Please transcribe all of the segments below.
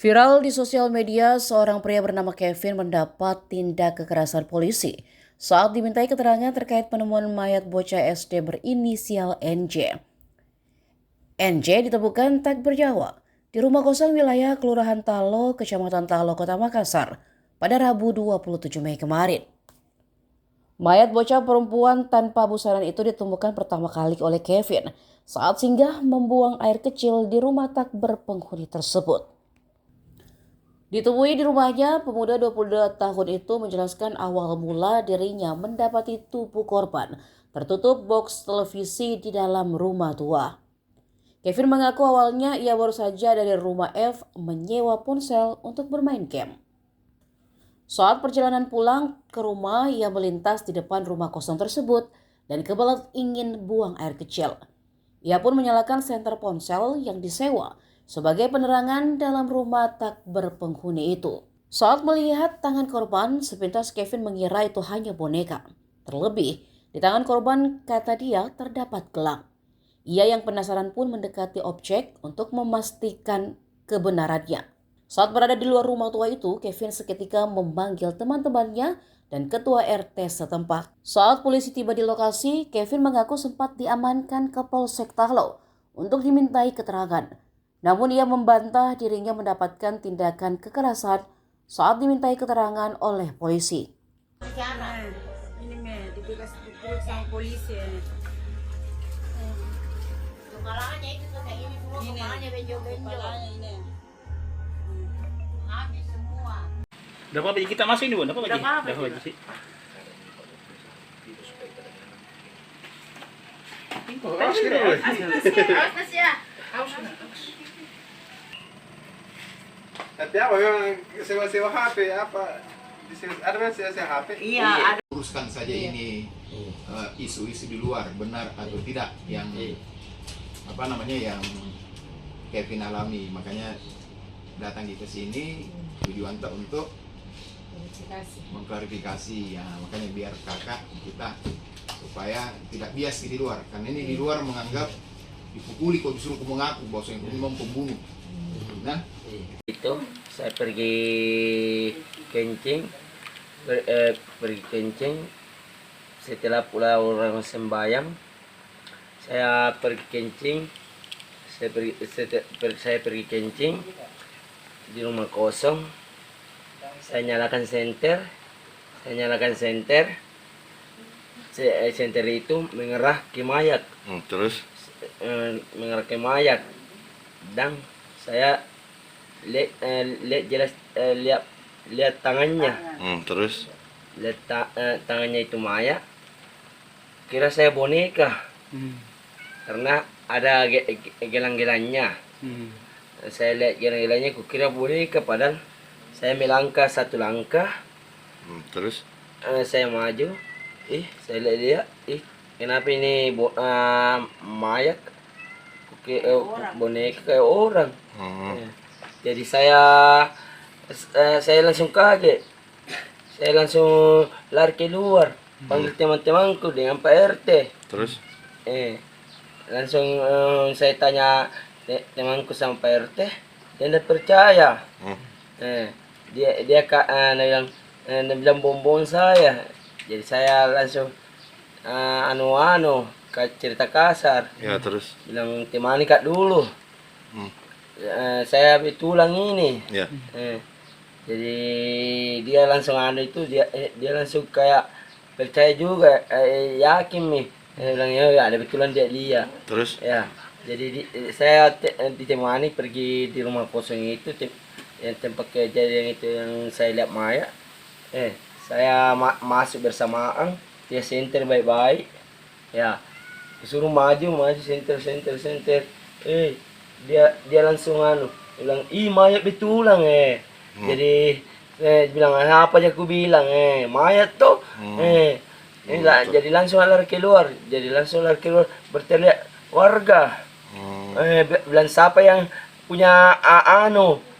Viral di sosial media, seorang pria bernama Kevin mendapat tindak kekerasan polisi saat dimintai keterangan terkait penemuan mayat bocah SD berinisial NJ. NJ ditemukan tak bernyawa di rumah kosong wilayah Kelurahan Talo, Kecamatan Talo, Kota Makassar pada Rabu 27 Mei kemarin. Mayat bocah perempuan tanpa busana itu ditemukan pertama kali oleh Kevin saat singgah membuang air kecil di rumah tak berpenghuni tersebut. Ditemui di rumahnya, pemuda 22 tahun itu menjelaskan awal mula dirinya mendapati tubuh korban tertutup box televisi di dalam rumah tua. Kevin mengaku awalnya ia baru saja dari rumah F menyewa ponsel untuk bermain game. Saat perjalanan pulang ke rumah, ia melintas di depan rumah kosong tersebut dan kebelet ingin buang air kecil. Ia pun menyalakan senter ponsel yang disewa sebagai penerangan dalam rumah tak berpenghuni itu. Saat melihat tangan korban, sepintas Kevin mengira itu hanya boneka. Terlebih, di tangan korban kata dia terdapat gelang. Ia yang penasaran pun mendekati objek untuk memastikan kebenarannya. Saat berada di luar rumah tua itu, Kevin seketika memanggil teman-temannya dan ketua RT setempat. Saat polisi tiba di lokasi, Kevin mengaku sempat diamankan ke Polsek Talo untuk dimintai keterangan. Namun ia membantah dirinya mendapatkan tindakan kekerasan saat dimintai keterangan oleh polisi. Ini dipikir sama polisi. Kepalanya itu tuh kayak ini semua, kepalanya benjol-benjol. Ini. Habis semua. Berapa biji kita masuk ini, Bu? Berapa biji? Berapa Berapa biji sih? Awas ya. Tapi apa memang sewa-sewa HP apa? Ada kan sewa HP? Iya, ada. Uruskan saja ini isu-isu di luar benar atau tidak yang apa namanya yang Kevin alami, makanya datang ke sini tujuan untuk mengklarifikasi ya, makanya biar kakak kita supaya tidak bias di luar, karena ini di luar menganggap dipukuli kok disuruh mengaku bahwa yang memang pembunuh. Nah itu saya pergi kencing setelah pula orang sembahyang saya pergi kencing saya pergi kencing di rumah kosong. Saya nyalakan senter senter itu mengerah ke mayat. Terus? Mengerah ke mayat dan saya lihat tangannya. Terus? Lihat tangannya itu mayat, kira saya boneka. Karena ada gelang-gelangnya. Saya lihat gelang-gelangnya, kukira boneka, padahal saya melangkah satu langkah. Terus? Saya maju, saya lihat, kenapa ini mayat? Boneka kayak orang. Jadi saya langsung kaget. Saya langsung lari keluar, panggil teman-temanku dengan Pak RT. Terus? Langsung saya tanya temanku sama Pak RT, dia tidak percaya. Dia bilang bom saya. Jadi saya langsung cerita kasar. Ya, terus? Bilang temani kak dulu. Saya tulang ini. Ya. Jadi dia langsung dia langsung kayak percaya juga, yakin nih. Dia bilang ya ada betulan dia. Terus? Ya. Jadi saya ditemani pergi di rumah kosong itu, yang tempat kejadian itu yang saya lihat mayat. Saya masuk bersamaan, dia senter baik-baik. Ya. Disuruh maju senter. Dia langsung bilang, mayat betulan Jadi bilang apa aja aku bilang mayat tuh. Jadi langsung lari keluar. Berteriak warga. Bilang siapa yang punya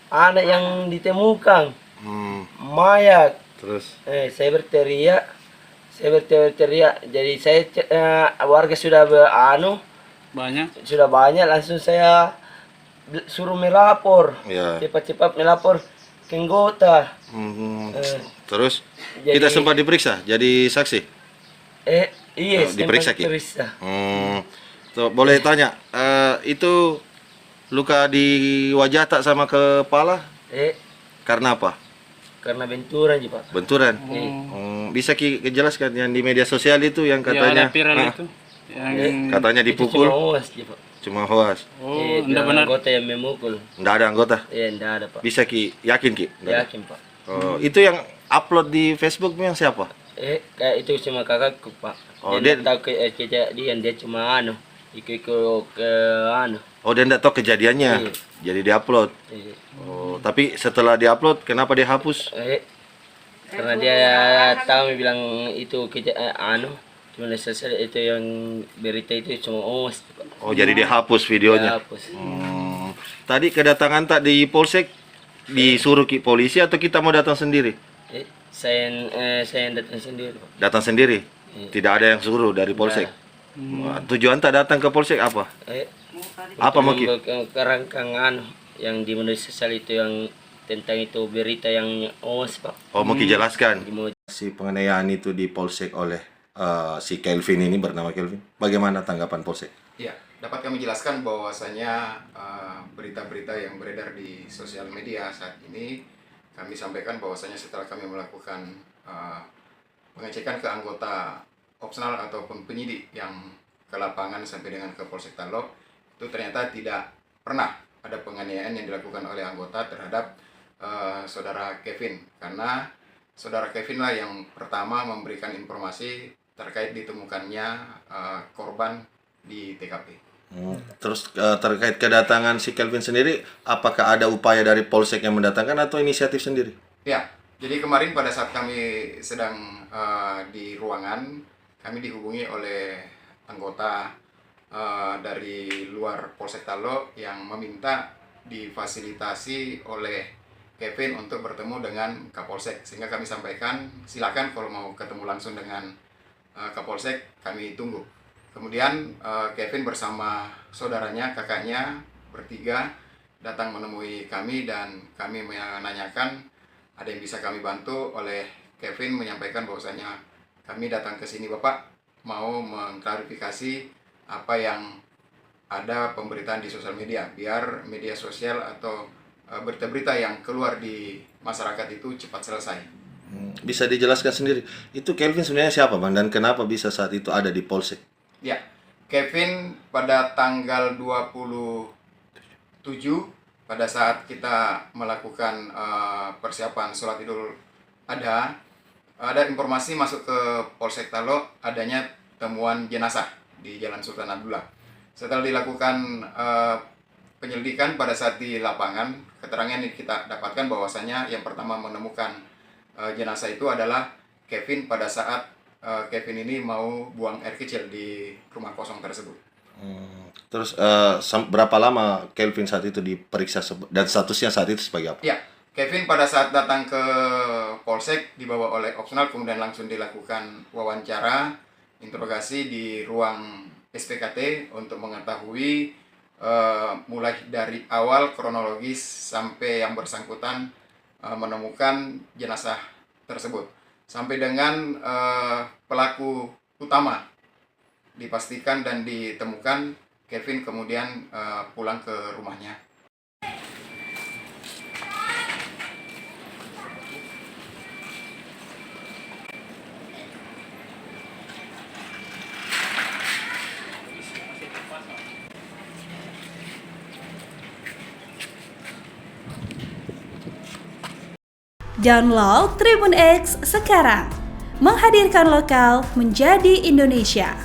anak yang ditemukan mayat. Terus? Saya berteriak. Jadi saya warga sudah sudah banyak, langsung saya suruh melapor. Ya. Cepat-cepat melapor ke anggota. Terus Jadi- kita sempat diperiksa jadi saksi. Iya, Diperiksa, Ki? diperiksa. Tuh, boleh tanya, itu luka di wajah tak sama kepala? Karena apa? Karena benturan sih, Pak. Benturan. Bisa jelaskan yang di media sosial itu yang katanya itu. katanya Itu dipukul, cuma hoas, sih, Pak. cuma hoas. Tidak benar. Anggota yang memukul. Nggak ada anggota. Tidak ada, Pak. Bisa yakin Ki? Nggak ada? Yakin, Pak. Itu yang upload di Facebook yang siapa? Kayak itu cuma kakakku, Pak. Dia tahu kejadian, dia cuma ikut ke dia nggak tahu kejadiannya, Iya. jadi diupload. Tapi setelah diupload, kenapa dia hapus? Karena dia tahu bilang itu cuma selesai itu yang berita itu cuma Pak. Jadi dia hapus videonya. Dia hapus. Tadi kedatangan tak di polsek disuruh polisi atau kita mau datang sendiri? Saya datang sendiri, Pak. Datang sendiri. Tidak ada yang suruh dari polsek. Tujuan tak datang ke polsek apa? Apa mau Ki? Kerangkang yang di media sosial itu yang tentang itu berita yang Pak. Mau Ki jelaskan. Si penganiayaan itu di polsek oleh si Kelvin ini, bernama Kelvin. Bagaimana tanggapan polsek? Ya, dapat kami jelaskan bahwasanya berita-berita yang beredar di sosial media saat ini kami sampaikan bahwasanya setelah kami melakukan pengecekan ke anggota opsional ataupun penyidik yang ke lapangan sampai dengan ke Polsek Talok, itu ternyata tidak pernah ada penganiayaan yang dilakukan oleh anggota terhadap saudara Kevin, karena saudara Kevin lah yang pertama memberikan informasi terkait ditemukannya korban di TKP. Terus terkait kedatangan si Kelvin sendiri, apakah ada upaya dari polsek yang mendatangkan atau inisiatif sendiri? Ya, jadi kemarin pada saat kami sedang di ruangan, kami dihubungi oleh anggota dari luar Polsek Talok yang meminta difasilitasi oleh Kevin untuk bertemu dengan Kapolsek, sehingga kami sampaikan silakan kalau mau ketemu langsung dengan Kapolsek kami tunggu. Kemudian Kevin bersama saudaranya, kakaknya bertiga datang menemui kami dan kami menanyakan ada yang bisa kami bantu. Oleh Kevin menyampaikan bahwasanya kami datang ke sini Bapak mau mengklarifikasi apa yang ada pemberitaan di sosial media, biar media sosial atau berita-berita yang keluar di masyarakat itu cepat selesai. Bisa dijelaskan sendiri, itu Kelvin sebenarnya siapa Bang, dan kenapa bisa saat itu ada di polsek? Ya, Kevin pada tanggal 27 pada saat kita melakukan persiapan sholat Idul Adha, ada informasi masuk ke Polsek Talok adanya temuan jenazah di Jalan Sultan Abdullah. Setelah dilakukan penyelidikan pada saat di lapangan, keterangan yang kita dapatkan bahwasanya yang pertama menemukan jenazah itu adalah Kevin pada saat Kevin ini mau buang air kecil di rumah kosong tersebut. Terus berapa lama Kelvin saat itu diperiksa dan statusnya saat itu sebagai apa? Ya, Kevin pada saat datang ke Polsek dibawa oleh opsional, kemudian langsung dilakukan wawancara, interogasi di ruang SPKT untuk mengetahui mulai dari awal kronologis sampai yang bersangkutan menemukan jenazah tersebut. Sampai dengan pelaku utama dipastikan dan ditemukan, Kevin kemudian pulang ke rumahnya. Download Tribun X sekarang, menghadirkan lokal menjadi Indonesia.